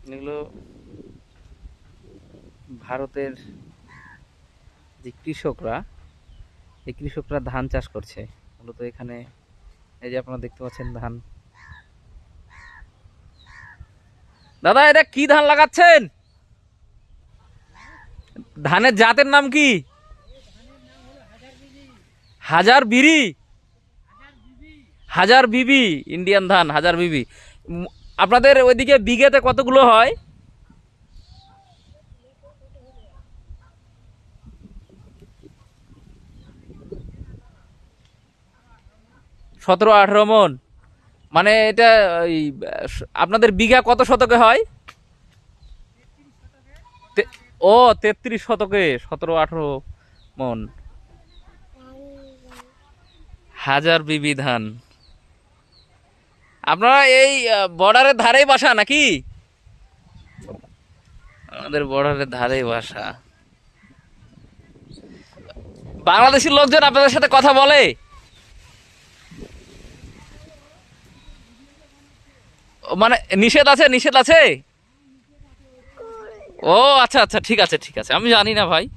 এগুলো ভারতের যে কৃষকরা, এই কৃষকরা ধান চাষ করছে মূলত এখানে। এই যে আপনারা দেখতে পাচ্ছেন ধান। দাদা, এটা কি ধান লাগাচ্ছেন? ধানের জাতের নাম কি? হাজার বিরি। হাজার বিবি, ইন্ডিয়ান ধান হাজার বিবি। উম, আপনাদের ওইদিকে বিঘেতে কতগুলো হয়? 17-18 মন। মানে এটা ওই আপনাদের বিঘা কত শতকে হয়? তে- ও, 33 শতকে 17-18 মন। হাজার বিবি ধান। আপনারা এই বর্ডারের ধারেই বাসা নাকি? আমাদের বর্ডারের ধারেই বাসা। বাংলাদেশের লোকজন আপনাদের সাথে কথা বলে? ও, মানে নিষেধ আছে, নিষেধ আছে। ও আচ্ছা আচ্ছা, ঠিক আছে ঠিক আছে, আমি জানি না ভাই।